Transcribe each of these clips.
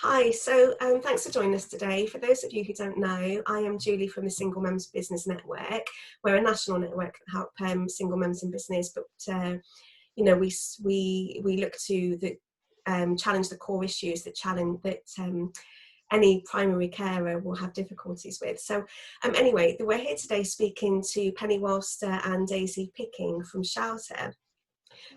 Hi, so thanks for joining us today. For those of you who don't know, I am Julie from the Single Mums Business Network. We're a national network that help single mums in business, but we look to challenge the core issues that any primary carer will have difficulties with. So anyway, we're here today speaking to Penny Walster and Daisy Picking from Shelter.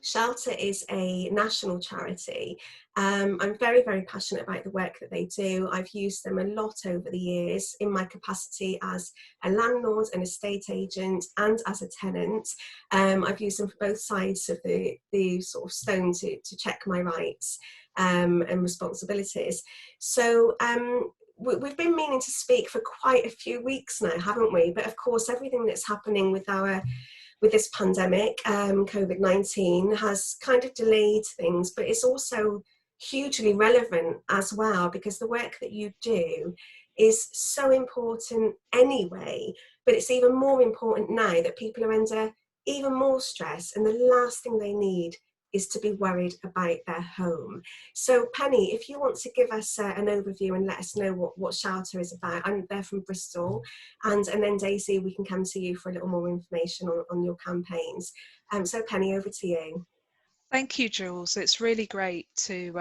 Shelter is a national charity. I'm very, very passionate about the work that they do. I've used them a lot over the years in my capacity as a landlord, an estate agent, and as a tenant. I've used them for both sides of the sort of stone to check my rights and responsibilities. So we've been meaning to speak for quite a few weeks now, haven't we? But of course, everything that's happening with this pandemic, COVID-19, has kind of delayed things, but it's also hugely relevant as well, because the work that you do is so important anyway, but it's even more important now that people are under even more stress, and the last thing they need is to be worried about their home. So Penny, if you want to give us an overview and let us know what Shelter is about. They're from Bristol, and then Daisy, we can come to you for a little more information on your campaigns. So Penny, over to you. Thank you, Jules. It's really great to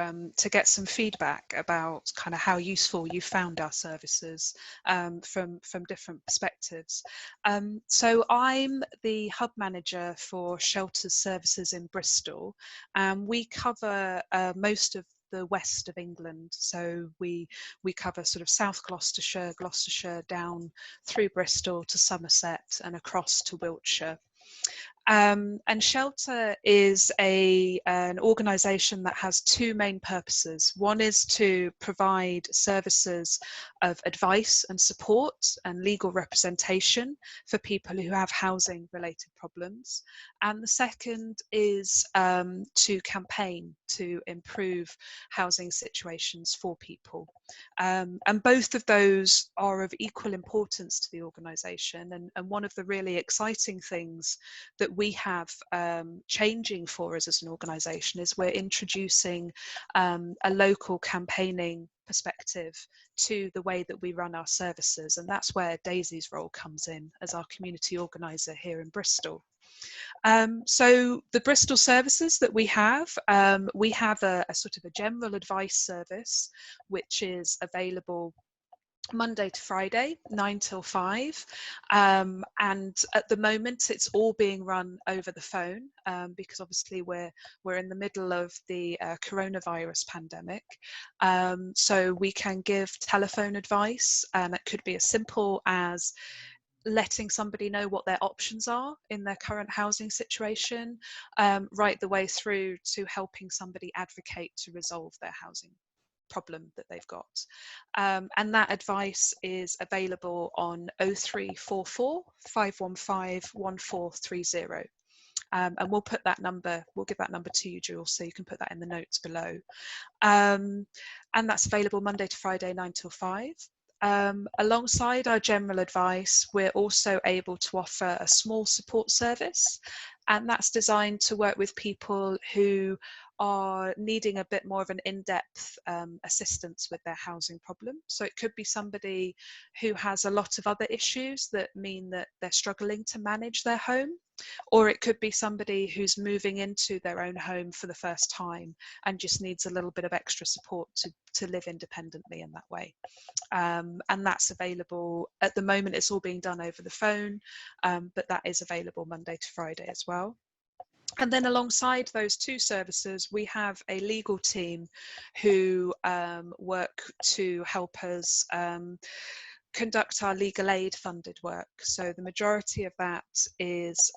get some feedback about kind of how useful you found our services from different perspectives. So I'm the hub manager for Shelter Services in Bristol, and we cover most of the west of England. So we cover sort of South Gloucestershire down through Bristol to Somerset and across to Wiltshire. And Shelter is an organisation that has two main purposes. One is to provide services of advice and support and legal representation for people who have housing related problems. And the second is to campaign to improve housing situations for people. And both of those are of equal importance to the organisation. And one of the really exciting things that we have changing for us as an organisation is we're introducing a local campaigning perspective to the way that we run our services, and that's where Daisy's role comes in as our community organiser here in Bristol. So the Bristol services that we have a sort of a general advice service which is available Monday to Friday, 9 till 5, and at the moment it's all being run over the phone because obviously we're in the middle of the coronavirus pandemic. So we can give telephone advice, and it could be as simple as letting somebody know what their options are in their current housing situation, right the way through to helping somebody advocate to resolve their housing problem that they've got. And that advice is available on 0344 515 1430. And we'll give that number to you, Jules, so you can put that in the notes below. And that's available Monday to Friday, 9 till 5. Alongside our general advice, we're also able to offer a small support service, and that's designed to work with people who are needing a bit more of an in-depth assistance with their housing problem. So it could be somebody who has a lot of other issues that mean that they're struggling to manage their home, or it could be somebody who's moving into their own home for the first time and just needs a little bit of extra support to live independently in that way. And that's available at the moment. It's all being done over the phone, but that is available Monday to Friday as well. And then alongside those two services, we have a legal team who work to help us conduct our legal aid funded work. So the majority of that is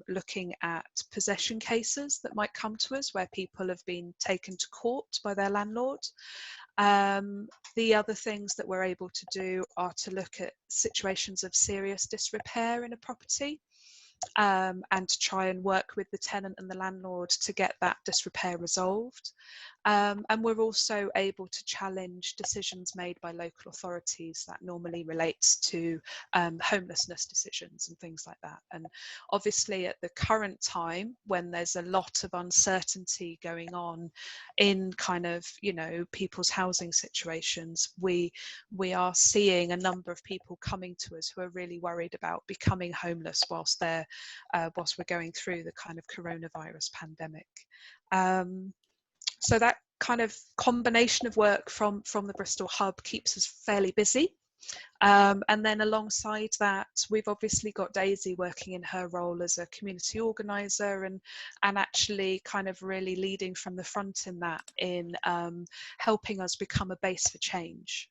looking at possession cases that might come to us where people have been taken to court by their landlord. The other things that we're able to do are to look at situations of serious disrepair in a property, and to try and work with the tenant and the landlord to get that disrepair resolved. And we're also able to challenge decisions made by local authorities that normally relates to homelessness decisions and things like that. And obviously at the current time, when there's a lot of uncertainty going on in kind of, you know, people's housing situations, we are seeing a number of people coming to us who are really worried about becoming homeless whilst we're going through the kind of coronavirus pandemic. So that kind of combination of work from the Bristol hub keeps us fairly busy. And then alongside that, we've obviously got Daisy working in her role as a community organiser and actually kind of really leading from the front in that, in helping us become a base for change.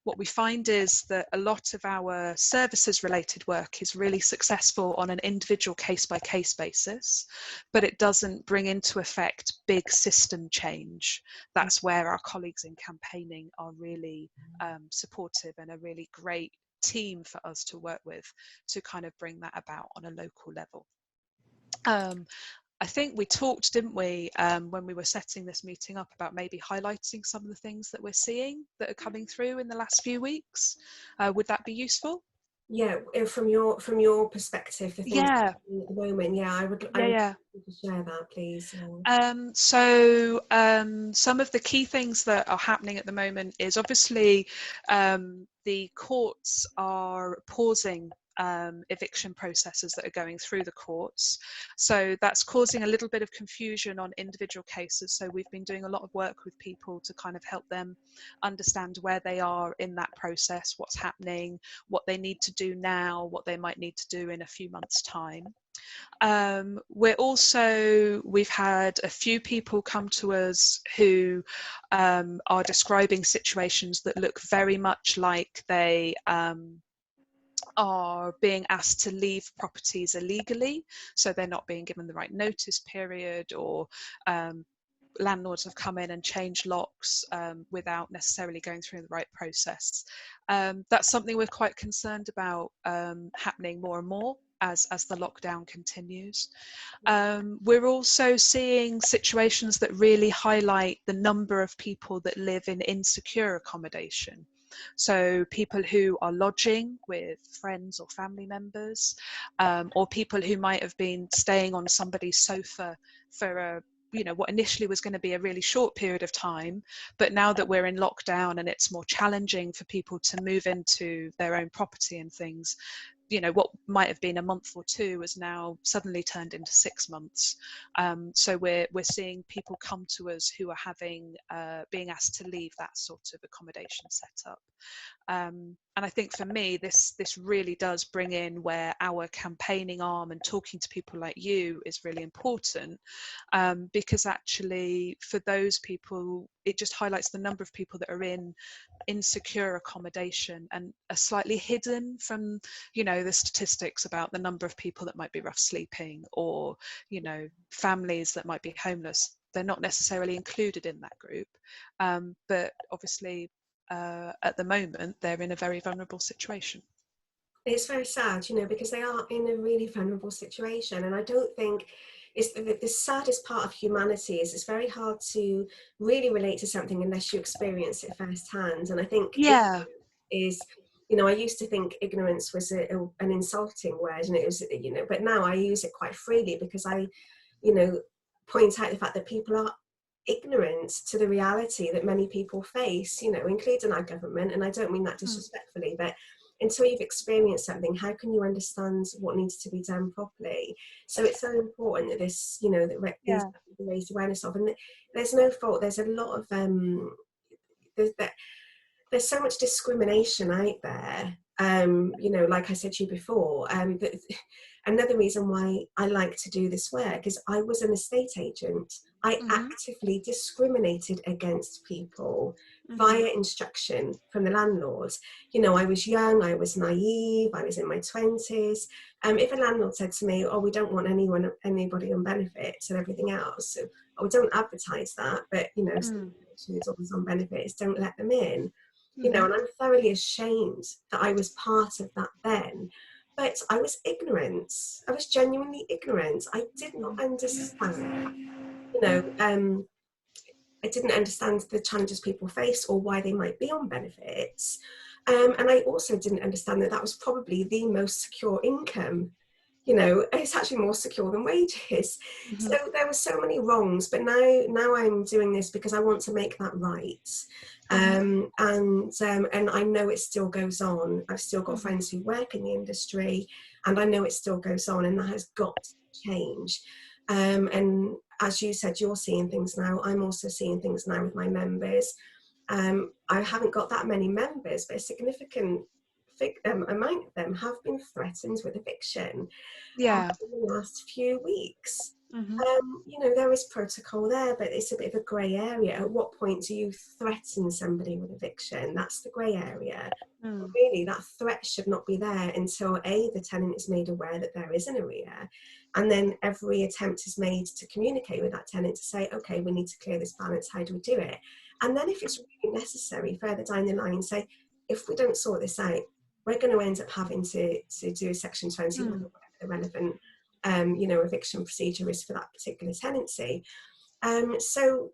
What we find is that a lot of our services related work is really successful on an individual case by case basis, but it doesn't bring into effect big system change. That's where our colleagues in campaigning are really supportive and a really great team for us to work with to kind of bring that about on a local level. I think we talked, didn't we, when we were setting this meeting up, about maybe highlighting some of the things that we're seeing that are coming through in the last few weeks. Would that be useful? Yeah, from your perspective, the things Yeah. at the moment, yeah, I would Yeah. like you to share that, please. Some of the key things that are happening at the moment is obviously the courts are pausing eviction processes that are going through the courts. So that's causing a little bit of confusion on individual cases. So we've been doing a lot of work with people to kind of help them understand where they are in that process, what's happening, what they need to do now, what they might need to do in a few months' time. We've had a few people come to us who are describing situations that look very much like they are being asked to leave properties illegally, so they're not being given the right notice period, or landlords have come in and changed locks without necessarily going through the right process. That's something we're quite concerned about happening more and more as the lockdown continues. We're also seeing situations that really highlight the number of people that live in insecure accommodation. So people who are lodging with friends or family members, or people who might have been staying on somebody's sofa for what initially was going to be a really short period of time, but now that we're in lockdown and it's more challenging for people to move into their own property and things, what might have been a month or two has now suddenly turned into 6 months. So we're seeing people come to us who are being asked to leave that sort of accommodation setup. And I think for me, this really does bring in where our campaigning arm and talking to people like you is really important, because actually for those people, it just highlights the number of people that are in insecure accommodation and are slightly hidden from the statistics about the number of people that might be rough sleeping, or families that might be homeless. They're not necessarily included in that group, but obviously at the moment they're in a very vulnerable situation. It's very sad, because they are in a really vulnerable situation, and I don't think it's the saddest part of humanity is it's very hard to really relate to something unless you experience it firsthand. And I think Yeah. is, I used to think ignorance was an insulting word, and it was, but now I use it quite freely because I, point out the fact that people are ignorant to the reality that many people face, including our government. And I don't mean that disrespectfully, but until you've experienced something, how can you understand what needs to be done properly? So it's so important that this, that these raised awareness of, and there's no fault. There's a lot of there's so much discrimination out there. Like I said to you before, but another reason why I like to do this work is I was an estate agent. I actively discriminated against people via instruction from the landlords. I was young, I was naive, I was in my 20s. If a landlord said to me, "Oh, we don't want anybody on benefits and everything else, so we don't advertise that, but it's always on benefits, don't let them in." And I'm thoroughly ashamed that I was part of that then. But I was ignorant. I was genuinely ignorant. I did not understand, I didn't understand the challenges people face or why they might be on benefits. And I also didn't understand that that was probably the most secure income. You know, it's actually more secure than wages. Mm-hmm. So there were so many wrongs, but now I'm doing this because I want to make that right. And I know it still goes on. I've still got Mm-hmm. friends who work in the industry, and I know it still goes on, and that has got to change. And as you said, you're seeing things now. I'm also seeing things now with my members. I haven't got that many members, but a significant amount of them have been threatened with eviction Yeah. in the last few weeks. Mm-hmm. You know, there is protocol there, but it's a bit of a grey area. At what point do you threaten somebody with eviction? That's the grey area. Mm. Really, that threat should not be there until the tenant is made aware that there is an arrear, and then every attempt is made to communicate with that tenant to say, okay, we need to clear this balance, how do we do it? And then if it's really necessary, further down the line, say, if we don't sort this out, we're going to end up having to do a Section 21, Mm. or whatever the relevant eviction procedure is for that particular tenancy. So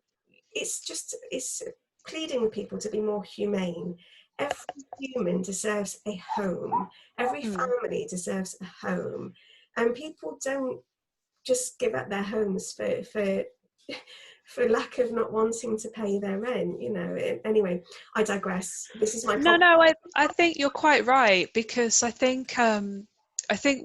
it's pleading with people to be more humane. Every human deserves a home. Every Mm. family deserves a home, and people don't just give up their homes for lack of not wanting to pay their rent. You know. Anyway, I digress. This is my No, podcast. no, I think you're quite right, because I think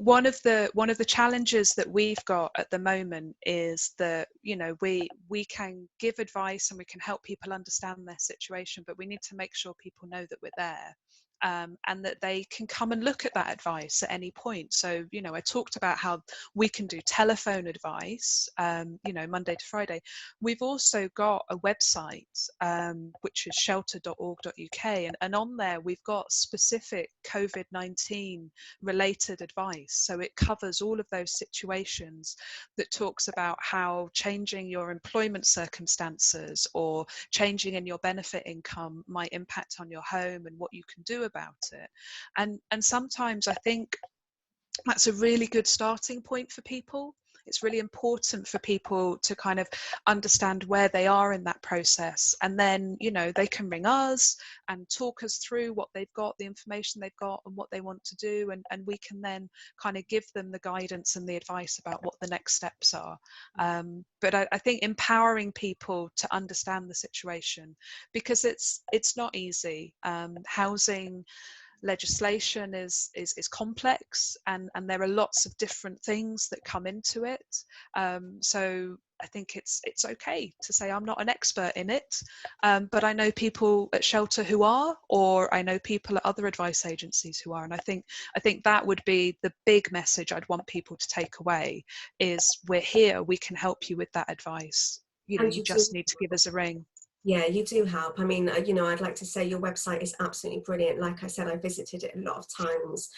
one of the challenges that we've got at the moment is that, you know, we can give advice and we can help people understand their situation, but we need to make sure people know that we're there. And that they can come and look at that advice at any point. So, you know, I talked about how we can do telephone advice, you know, Monday to Friday. We've also got a website, which is shelter.org.uk, and on there we've got specific COVID-19 related advice. So it covers all of those situations, that talks about how changing your employment circumstances or changing in your benefit income might impact on your home and what you can do about it. And sometimes I think that's a really good starting point for people. It's really important for people to kind of understand where they are in that process, and then, you know, they can ring us and talk us through what they've got, the information they've got, and what they want to do, and we can then kind of give them the guidance and the advice about what the next steps are. But I think empowering people to understand the situation, because it's not easy. Housing legislation is complex, and there are lots of different things that come into it. So I think it's okay to say I'm not an expert in it, but I know people at Shelter who are, or I know people at other advice agencies who are, and I think that would be the big message I'd want people to take away, is we're here, we can help you with that advice. You know, And you you just do. need to give us a ring. Yeah, you do help. I mean, you know, I'd like to say your website is absolutely brilliant. Like I said, I visited it a lot of times.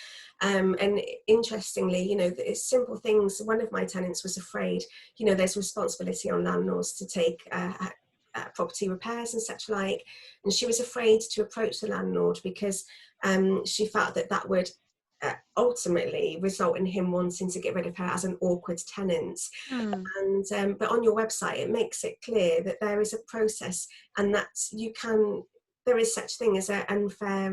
And interestingly, you know, it's simple things. One of my tenants was afraid, you know, there's responsibility on landlords to take property repairs and such like. And she was afraid to approach the landlord because she felt that that would ultimately result in him wanting to get rid of her as an awkward tenant. Hmm. And but on your website it makes it clear that there is a process, and that you can, there is such thing as an unfair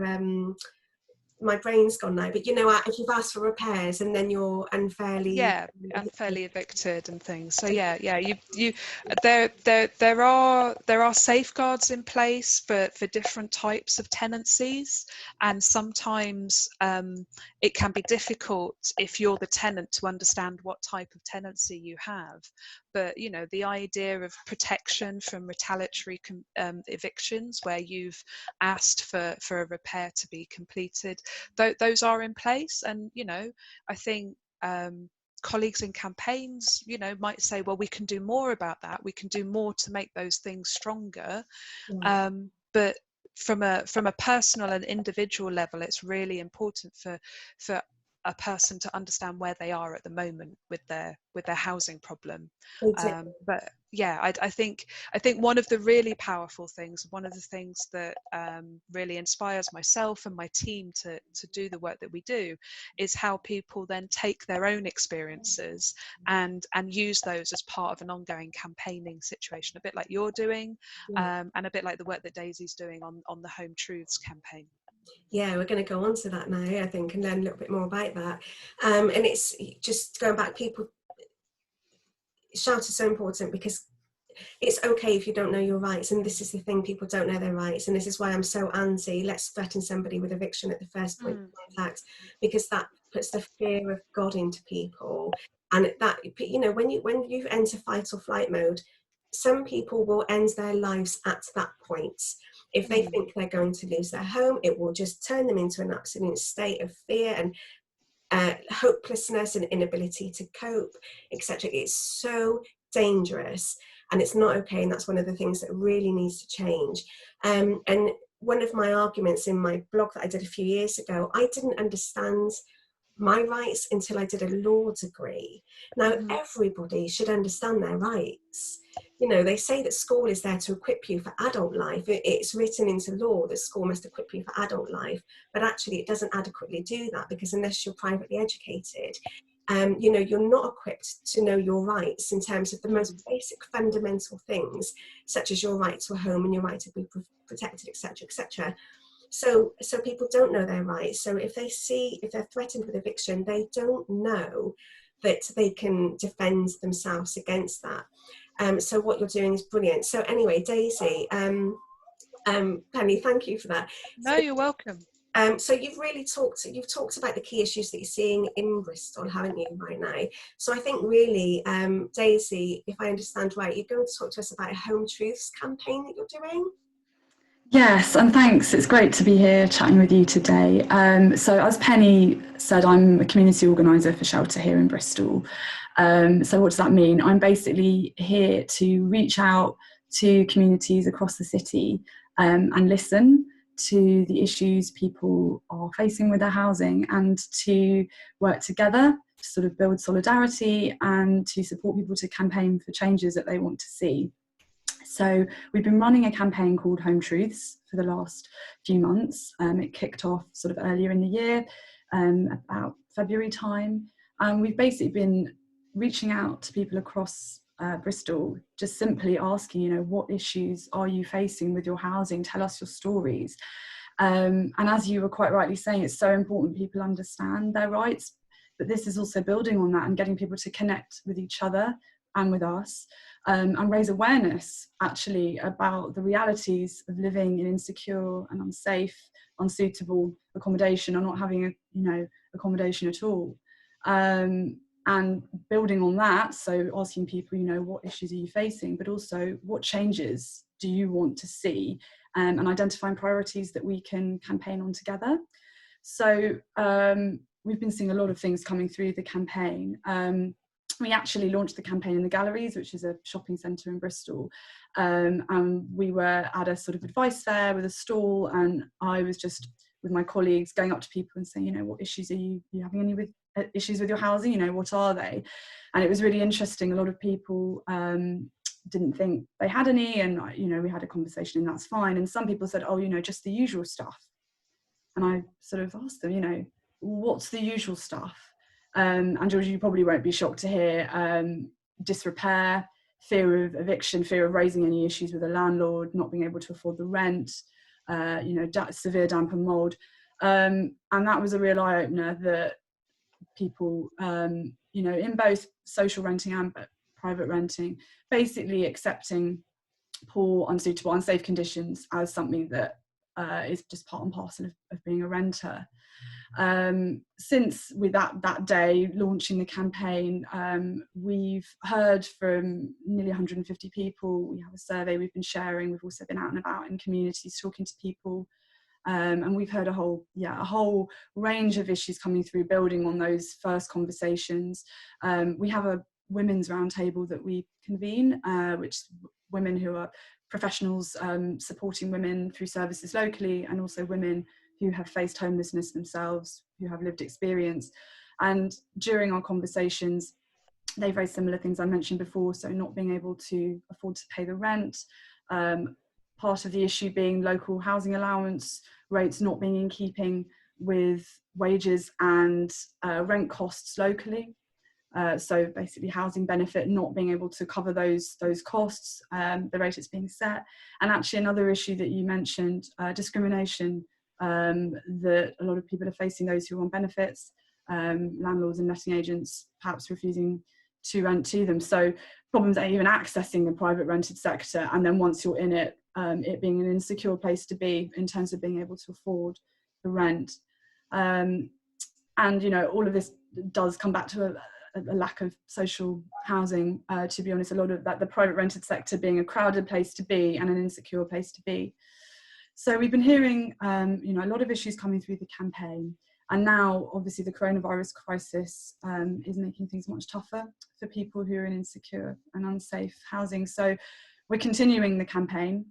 my brain's gone now, but you know, if you've asked for repairs and then you're unfairly Yeah, unfairly evicted and things. So yeah, you there are safeguards in place for different types of tenancies, and sometimes it can be difficult if you're the tenant to understand what type of tenancy you have. But you know, the idea of protection from retaliatory evictions, where you've asked for a repair to be completed, those are in place. And you know, I think colleagues in campaigns, you know, might say, well, we can do more about that, we can do more to make those things stronger. But from a personal and individual level, it's really important for a person to understand where they are at the moment with their housing problem. they do. But yeah, I think one of the really powerful things, one of the things that really inspires myself and my team to do the work that we do, is how people then take their own experiences and use those as part of an ongoing campaigning situation, a bit like you're doing, and a bit like the work that Daisy's doing on the Home Truths campaign. Yeah, we're going to go on to that now, I think, and learn a little bit more about that. And it's just going back, people, shout is so important, because it's okay if you don't know your rights, and this is the thing, people don't know their rights, and this is why I'm so anti let's threaten somebody with eviction at the first point of contact, because that puts the fear of God into people. And that, you know, when you enter fight or flight mode, some people will end their lives at that point. If they think they're going to lose their home, it will just turn them into an absolute state of fear and hopelessness and inability to cope, etc. It's so dangerous, and it's not okay, and that's one of the things that really needs to change. And one of my arguments in my blog that I did a few years ago, I didn't understand my rights until I did a law degree. Now, everybody should understand their rights. You know, they say that school is there to equip you for adult life. It's written into law that school must equip you for adult life, but actually it doesn't adequately do that, because unless you're privately educated, you know, you're not equipped to know your rights in terms of the most basic fundamental things, such as your right to a home and your right to be protected, etc., etc. So people don't know their rights. So if they're threatened with eviction, they don't know that they can defend themselves against that. So what you're doing is brilliant. So anyway, Daisy, Penny, thank you for that. No, you're welcome. So you've talked about the key issues that you're seeing in Bristol, haven't you, right now? So I think really, Daisy, if I understand right, you're going to talk to us about a Home Truths campaign that you're doing. Yes, and thanks. It's great to be here chatting with you today. So as Penny said, I'm a community organiser for Shelter here in Bristol. So what does that mean? I'm basically here to reach out to communities across the city and listen to the issues people are facing with their housing, and to work together to sort of build solidarity and to support people to campaign for changes that they want to see. So we've been running a campaign called Home Truths for the last few months. It kicked off sort of earlier in the year, about February time. And we've basically been reaching out to people across Bristol, just simply asking, you know, what issues are you facing with your housing? Tell us your stories. And as you were quite rightly saying, it's so important people understand their rights, but this is also building on that and getting people to connect with each other and with us. And raise awareness actually about the realities of living in insecure and unsafe, unsuitable accommodation, or not having accommodation at all. And building on that, so asking people, you know, what issues are you facing, but also what changes do you want to see, and identifying priorities that we can campaign on together. So we've been seeing a lot of things coming through the campaign. We actually launched the campaign in the Galleries, which is a shopping centre in Bristol, and we were at a sort of advice fair with a stall, and I was just with my colleagues going up to people and saying, you know, what issues are you having any with issues with your housing, you know, what are they? And it was really interesting. A lot of people didn't think they had any, and you know, we had a conversation and that's fine. And some people said, oh, you know, just the usual stuff. And I sort of asked them, you know, what's the usual stuff? And George, you probably won't be shocked to hear disrepair, fear of eviction, fear of raising any issues with a landlord, not being able to afford the rent, you know, severe damp and mould. And that was a real eye-opener that people, you know, in both social renting and private renting, basically accepting poor, unsuitable, unsafe conditions as something that is just part and parcel of being a renter. Since with that day launching the campaign, we've heard from nearly 150 people. We have a survey we've been sharing. We've also been out and about in communities talking to people, and we've heard a whole range of issues coming through, building on those first conversations. We have a women's roundtable that we convene, which women who are professionals supporting women through services locally, and also women who have faced homelessness themselves, who have lived experience. And during our conversations, They've raised similar things I mentioned before, so not being able to afford to pay the rent, part of the issue being local housing allowance rates not being in keeping with wages and rent costs locally. So basically housing benefit not being able to cover those costs, the rate it's being set. And actually another issue that you mentioned, discrimination, that a lot of people are facing, those who are on benefits, landlords and letting agents perhaps refusing to rent to them. So problems at even accessing the private rented sector, and then once you're in it, it being an insecure place to be in terms of being able to afford the rent. And you know, all of this does come back to a lack of social housing, to be honest. A lot of that, the private rented sector being a crowded place to be and an insecure place to be. So we've been hearing you know, a lot of issues coming through the campaign, and now obviously the coronavirus crisis is making things much tougher for people who are in insecure and unsafe housing. So we're continuing the campaign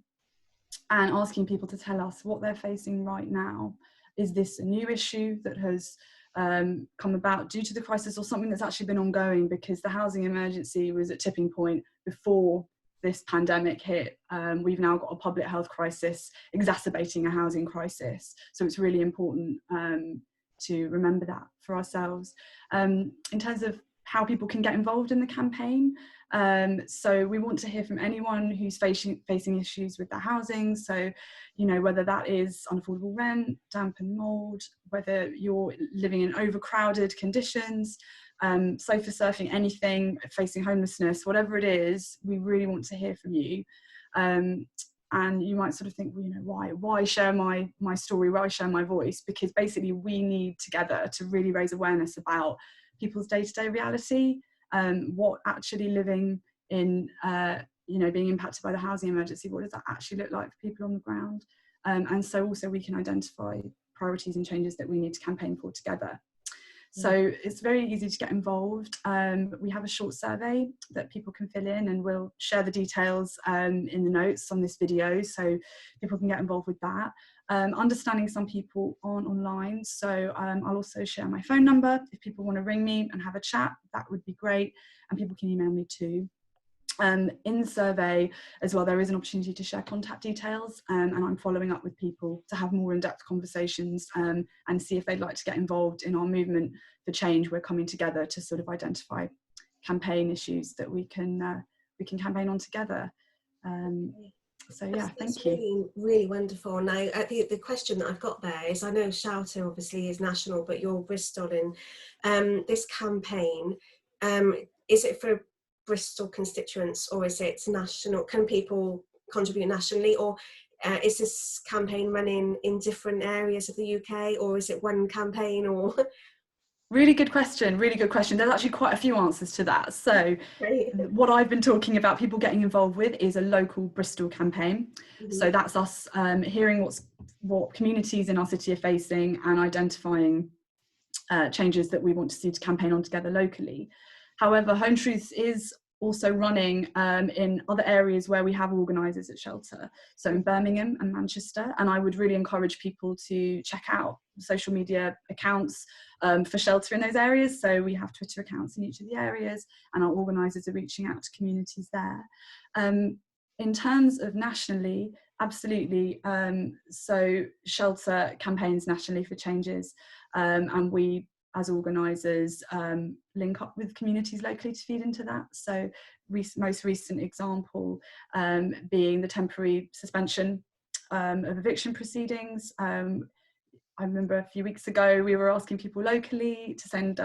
and asking people to tell us what they're facing right now. Is this a new issue that has come about due to the crisis, or something that's actually been ongoing? Because the housing emergency was at tipping point before this pandemic hit. We've now got a public health crisis exacerbating a housing crisis. So it's really important to remember that for ourselves. In terms of how people can get involved in the campaign, so we want to hear from anyone who's facing issues with their housing. So, you know, whether that is unaffordable rent, damp and mold, whether you're living in overcrowded conditions, sofa surfing, anything, facing homelessness, whatever it is, we really want to hear from you. And you might sort of think, well, you know, why share my story, why share my voice? Because basically we need together to really raise awareness about people's day-to-day reality, what actually living in, you know, being impacted by the housing emergency, what does that actually look like for people on the ground? And so also we can identify priorities and changes that we need to campaign for together. So it's very easy to get involved. We have a short survey that people can fill in, and we'll share the details in the notes on this video so people can get involved with that. Understanding some people aren't online, so I'll also share my phone number. If people want to ring me and have a chat, that would be great, and people can email me too. In the survey as well, there is an opportunity to share contact details, and I'm following up with people to have more in-depth conversations and see if they'd like to get involved in our movement for change. We're coming together to sort of identify campaign issues that we can campaign on together. So yeah, thank you. Really, really wonderful. Now, the question that I've got there is, I know Shelter obviously is national, but you're Bristol, and this campaign, is it for Bristol constituents, or is it national? Can people contribute nationally, or is this campaign running in different areas of the UK, or is it one campaign? Or Really good question, really good question. There's actually quite a few answers to that. So what I've been talking about people getting involved with is a local Bristol campaign. So that's us hearing what communities in our city are facing and identifying changes that we want to see to campaign on together locally. However, Home Truths is also running in other areas where we have organisers at Shelter, so in Birmingham and Manchester, and I would really encourage people to check out social media accounts for Shelter in those areas. So we have Twitter accounts in each of the areas, and our organisers are reaching out to communities there. In terms of nationally, absolutely, so Shelter campaigns nationally for changes, and we as organisers link up with communities locally to feed into that. So most recent example being the temporary suspension of eviction proceedings. I remember a few weeks ago we were asking people locally to send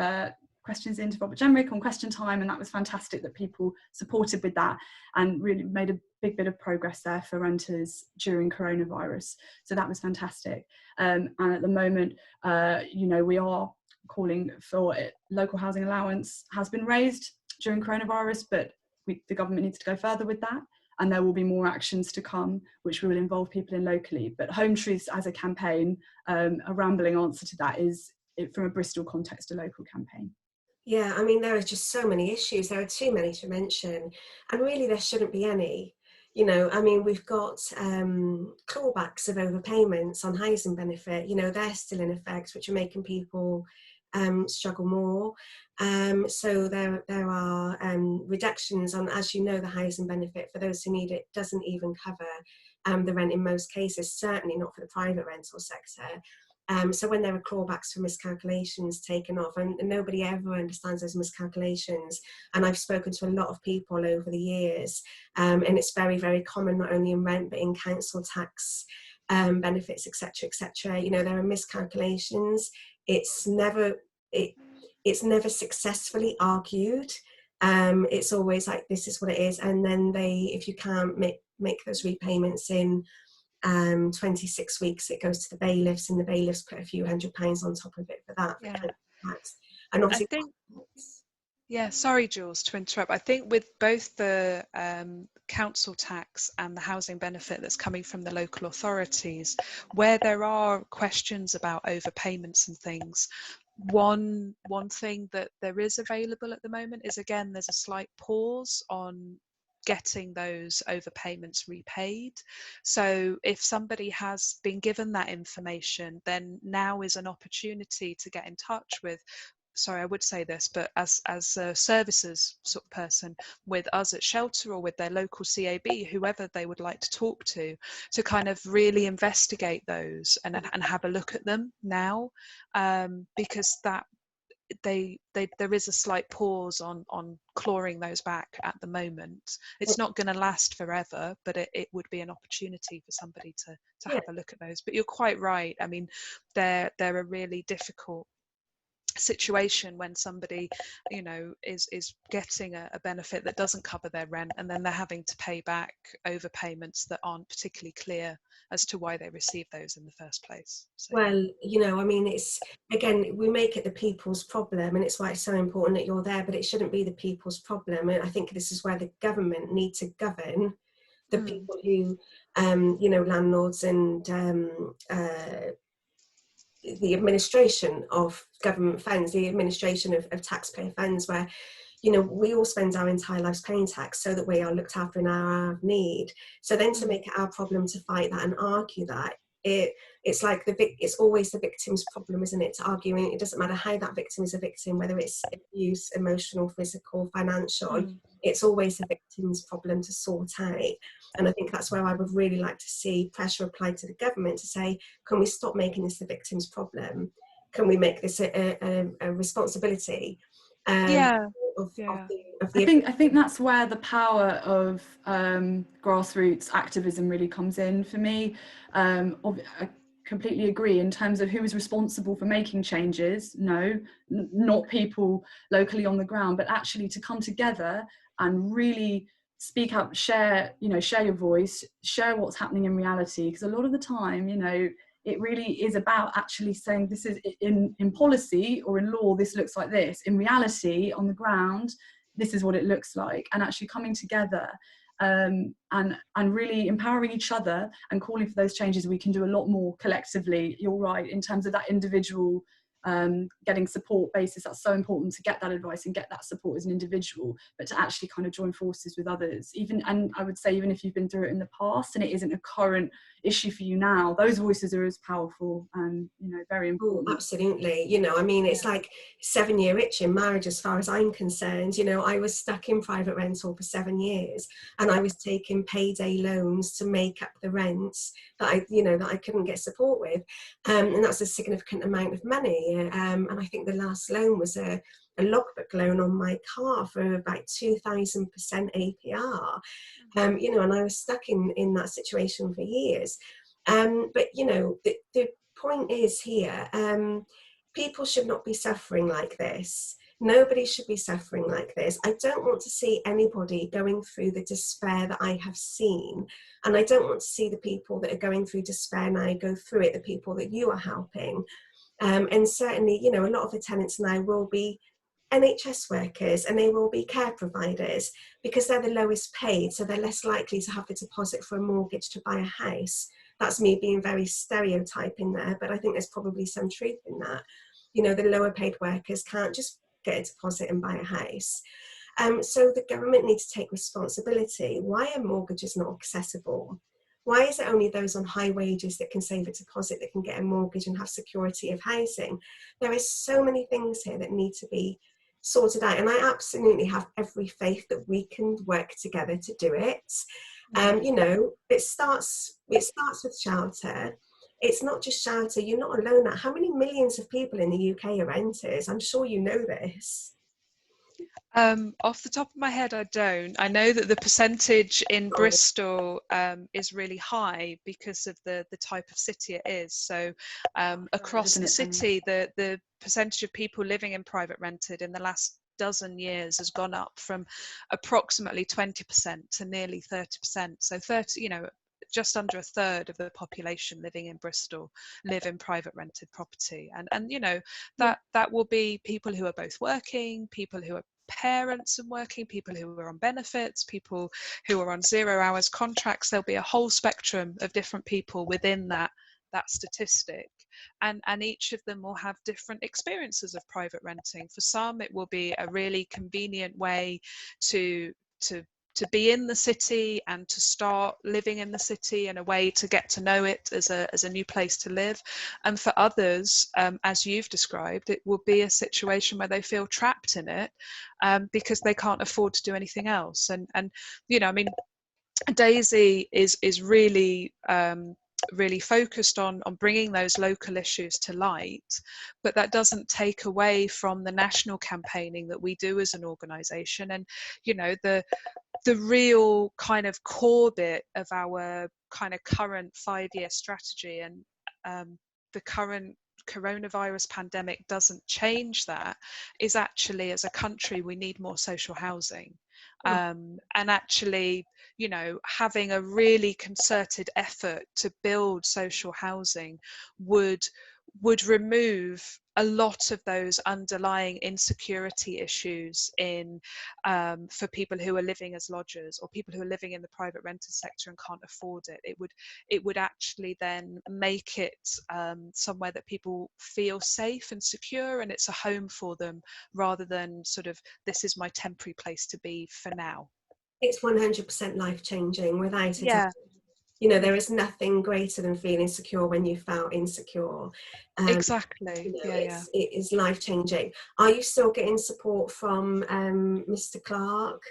questions into Robert Jenrick on Question Time, and that was fantastic that people supported with that and really made a big bit of progress there for renters during coronavirus. So that was fantastic. And at the moment, you know, we are calling for it. Local housing allowance has been raised during coronavirus, but the government needs to go further with that, and there will be more actions to come which will involve people in locally. But Home Truths as a campaign, a rambling answer to that is, from a Bristol context, a local campaign. Yeah, I mean, there are just so many issues. There are too many to mention, and really there shouldn't be any. You know, I mean, we've got clawbacks of overpayments on housing benefit. You know, they're still in effect, which are making people struggle more. So there are reductions on, as you know, the housing benefit for those who need it doesn't even cover the rent in most cases, certainly not for the private rental sector. So when there are clawbacks for miscalculations taken off, and nobody ever understands those miscalculations, and I've spoken to a lot of people over the years, and it's very, very common, not only in rent, but in council tax benefits, etc., etc. You know, there are miscalculations. It's never successfully argued. It's always like, this is what it is, and then if you can't make those repayments in 26 weeks, it goes to the bailiffs, and the bailiffs put a few £100 on top of it for that, for tax. And I obviously, think, yeah, sorry, Jules, to interrupt. I think with both the council tax and the housing benefit that's coming from the local authorities, where there are questions about overpayments and things, one thing that there is available at the moment is, again, there's a slight pause on getting those overpayments repaid. So if somebody has been given that information, then now is an opportunity to get in touch with, sorry, I would say this, but as a services sort of person with us at Shelter or with their local CAB, whoever they would like to talk to kind of really investigate those and have a look at them now, because that there is a slight pause on clawing those back at the moment. It's not going to last forever, but it would be an opportunity for somebody to have a look at those. But you're quite right. I mean, they're a really difficult situation when somebody, you know, is getting a benefit that doesn't cover their rent, and then they're having to pay back overpayments that aren't particularly clear as to why they received those in the first place. So, well, you know, I mean, it's, again, we make it the people's problem, and it's why it's so important that you're there, but it shouldn't be the people's problem. And I think this is where the government need to govern the people who, you know, landlords and the administration of government funds, the administration of taxpayer funds, where, you know, we all spend our entire lives paying tax so that we are looked after in our hour of need. So then to make it our problem to fight that and argue that, it's like it's always the victim's problem, isn't it, to argue. It doesn't matter how that victim is a victim, whether it's abuse, emotional, physical, financial, it's always the victim's problem to sort out. And I think that's where I would really like to see pressure applied to the government to say, can we stop making this the victim's problem? Can we make this a responsibility? I think that's where the power of grassroots activism really comes in for me. I completely agree in terms of who is responsible for making changes. No, not people locally on the ground, but actually to come together and really speak up, share your voice, share what's happening in reality. Because a lot of the time, you know, it really is about actually saying, this is in policy or in law, this looks like this. In reality, on the ground, this is what it looks like. And actually coming together and really empowering each other and calling for those changes. We can do a lot more collectively, you're right, in terms of that individual getting support basis. That's so important, to get that advice and get that support as an individual, but to actually kind of join forces with others. And I would say, even if you've been through it in the past and it isn't a current issue for you now, those voices are as powerful and, you know, very important. Oh, absolutely. You know, I mean, it's like 7-year itch in marriage as far as I'm concerned. You know, I was stuck in private rental for 7 years, and I was taking payday loans to make up the rents that I couldn't get support with, and that's a significant amount of money. And I think the last loan was a logbook loan on my car for about 2,000% APR. You know, and I was stuck in that situation for years. But you know, the point is here, people should not be suffering like this. Nobody should be suffering like this. I don't want to see anybody going through the despair that I have seen. And I don't want to see the people that are going through despair now go through it, the people that you are helping. And certainly, you know, a lot of the tenants now will be NHS workers, and they will be care providers because they're the lowest paid, so they're less likely to have the deposit for a mortgage to buy a house. That's me being very stereotyping there, but I think there's probably some truth in that. You know, the lower paid workers can't just get a deposit and buy a house. So the government needs to take responsibility. Why are mortgages not accessible? Why is it only those on high wages that can save a deposit, that can get a mortgage and have security of housing? There is so many things here that need to be sorted out, and I absolutely have every faith that we can work together to do it. You know, it starts with shelter. It's not just shelter. You're not alone. How many millions of people in the UK are renters? I'm sure you know this. Off the top of my head, I don't. I know that the percentage in Bristol is really high because of the type of city it is. So across the city, the percentage of people living in private rented in the last dozen years has gone up from approximately 20% to nearly 30%. So 30, you know, just under a third of the population living in Bristol live in private rented property, and you know, that will be people who are both working, people who are parents and working, people who are on benefits, people who are on 0 hours contracts. There'll be a whole spectrum of different people within that statistic, and each of them will have different experiences of private renting. For some, it will be a really convenient way to be in the city and to start living in the city, and a way to get to know it as a new place to live. And for others, as you've described, it will be a situation where they feel trapped in it because they can't afford to do anything else. And you know, I mean, Daisy is really really focused on bringing those local issues to light, but that doesn't take away from the national campaigning that we do as an organisation. And you know, the real kind of core bit of our kind of current 5-year strategy, and the current coronavirus pandemic doesn't change that, is actually, as a country, we need more social housing. And actually, you know, having a really concerted effort to build social housing would remove a lot of those underlying insecurity issues in for people who are living as lodgers, or people who are living in the private rented sector and can't afford it. It would actually then make it somewhere that people feel safe and secure, and it's a home for them, rather than sort of, this is my temporary place to be for now. It's 100% life-changing, without a doubt. Yeah. You know, there is nothing greater than feeling secure when you felt insecure. Exactly. You know, Yeah. it is life-changing. Are you still getting support from Mr. Clark?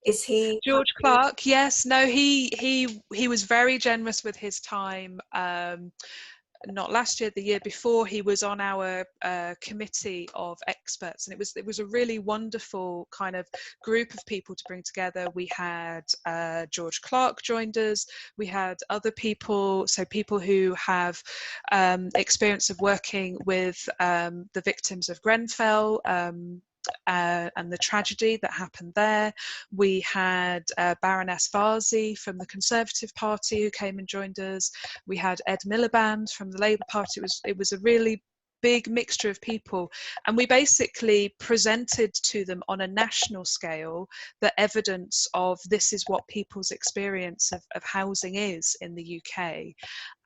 Is he George Clark? Yes. No, he was very generous with his time. Not last year, the year before, he was on our committee of experts, and it was a really wonderful kind of group of people to bring together. We had George Clark joined us. We had other people, so people who have experience of working with the victims of Grenfell, and the tragedy that happened there. We had Baroness Varzi from the Conservative Party who came and joined us. We had Ed Miliband from the Labour Party. It was a really big mixture of people, and we basically presented to them on a national scale the evidence of this is what people's experience of housing is in the UK.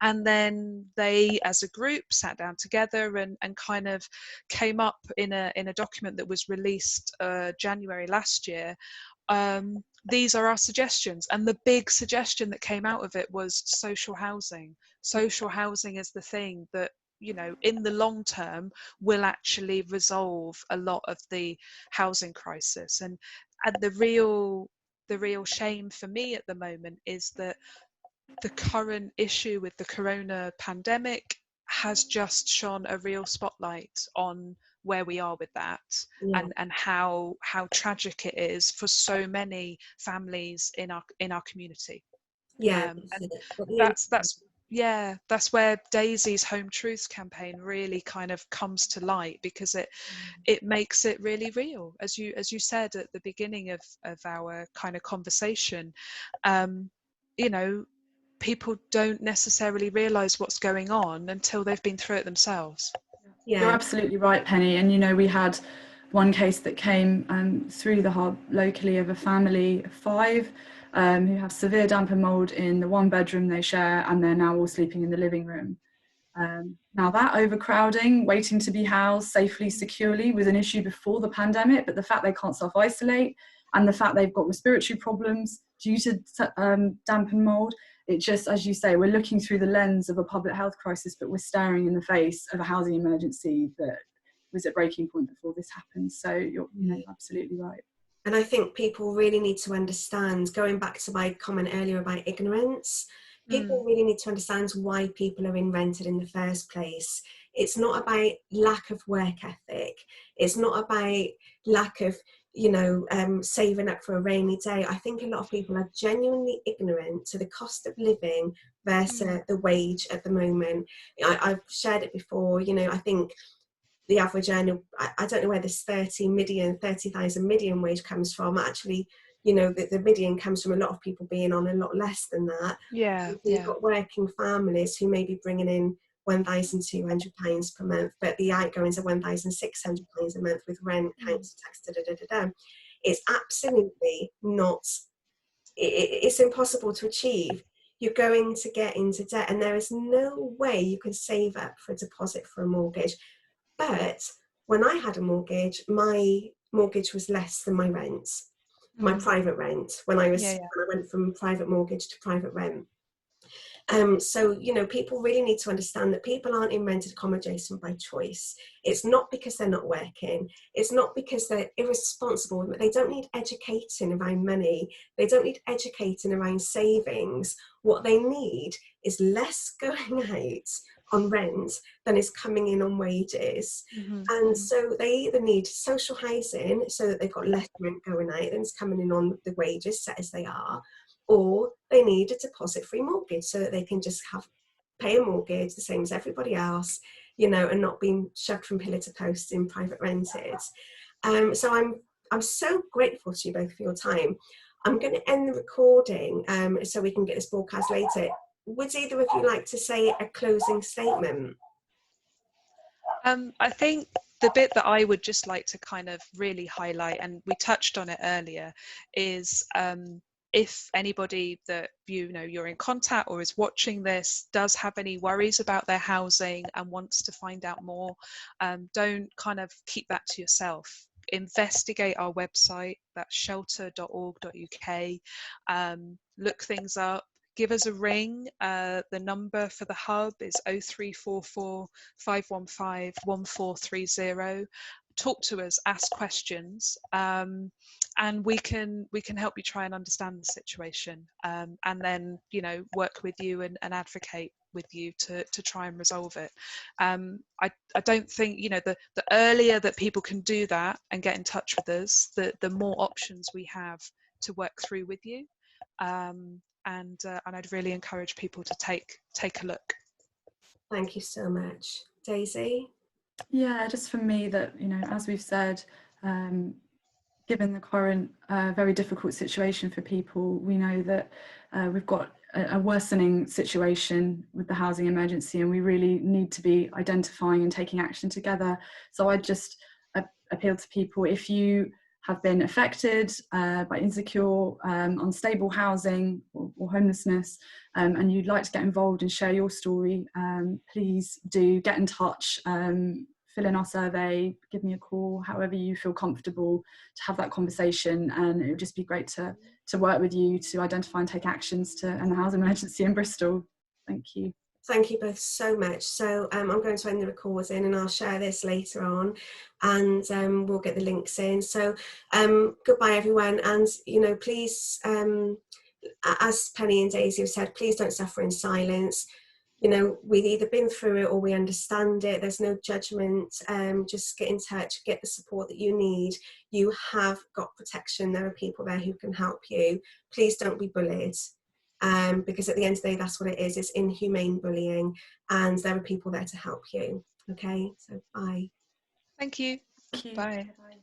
And then they, as a group, sat down together and kind of came up in a document that was released January last year. These are our suggestions, and the big suggestion that came out of it was social housing. Social housing is the thing that, you know, in the long term will actually resolve a lot of the housing crisis. And the real shame for me at the moment is that the current issue with the corona pandemic has just shone a real spotlight on where we are with that, and how tragic it is for so many families in our community. And that's where Daisy's Home Truths campaign really kind of comes to light, because it makes it really real, as you said at the beginning of our kind of conversation. You know, people don't necessarily realize what's going on until they've been through it themselves. You're absolutely right, Penny. And you know, we had one case that came through the hub locally of a family of 5 who have severe damp and mould in the 1 bedroom they share, and they're now all sleeping in the living room. Now that overcrowding, waiting to be housed safely, securely, was an issue before the pandemic, but the fact they can't self-isolate, and the fact they've got respiratory problems due to damp and mould, it just, as you say, we're looking through the lens of a public health crisis, but we're staring in the face of a housing emergency that was at breaking point before this happened. So you're absolutely right. And I think people really need to understand, going back to my comment earlier about ignorance, people really need to understand why people are in rented in the first place. It's not about lack of work ethic. It's not about lack of, saving up for a rainy day. I think a lot of people are genuinely ignorant to the cost of living versus the wage at the moment. I've shared it before, I think the average earner, I don't know where this 30,000 median wage comes from. Actually, the median comes from a lot of people being on a lot less than that. You've got working families who may be bringing in £1,200 per month, but the outgoings are £1,600 a month with rent, council tax, It's absolutely not, it's impossible to achieve. You're going to get into debt, and there is no way you can save up for a deposit for a mortgage. But when I had a mortgage, my mortgage was less than my rent, my private rent, when I went from private mortgage to private rent. So, people really need to understand that people aren't in rented accommodation by choice. It's not because they're not working. It's not because they're irresponsible. They don't need educating around money. They don't need educating around savings. What they need is less going out on rent than is coming in on wages. And so they either need social housing so that they've got less rent going out than is coming in on the wages set as they are, or they need a deposit-free mortgage so that they can just pay a mortgage the same as everybody else, and not being shoved from pillar to post in private rented. So I'm so grateful to you both for your time. I'm going to end the recording so we can get this broadcast later. Would either of you like to say a closing statement? I think the bit that I would just like to kind of really highlight, and we touched on it earlier, is if anybody that you're in contact or is watching this does have any worries about their housing and wants to find out more, don't kind of keep that to yourself. Investigate our website, that's shelter.org.uk. Look things up. Give us a ring. The number for the hub is 0344 515 1430. Talk to us, ask questions, and we can help you try and understand the situation, and then work with you and advocate with you to try and resolve it. I don't think the earlier that people can do that and get in touch with us, the more options we have to work through with you. And I'd really encourage people to take a look. Thank you so much. Daisy? Yeah, just for me that, as we've said, given the current very difficult situation for people, we know that we've got a worsening situation with the housing emergency, and we really need to be identifying and taking action together. So I just appeal to people, if you have been affected by insecure, unstable housing or homelessness, and you'd like to get involved and share your story, please do get in touch, fill in our survey, give me a call, however you feel comfortable to have that conversation. And it would just be great to work with you to identify and take actions to end the housing emergency in Bristol. Thank you. Thank you both so much. So I'm going to end the recording and I'll share this later on, and we'll get the links in. So goodbye everyone, and please, as Penny and Daisy have said, please don't suffer in silence. We've either been through it or we understand it. There's no judgment. Just get in touch, get the support that you need. You have got protection. There are people there who can help you. Please don't be bullied. Because at the end of the day, that's what it is. It's inhumane bullying, and there are people there to help you. Okay, so bye. Thank you. Thank you. Bye. Bye.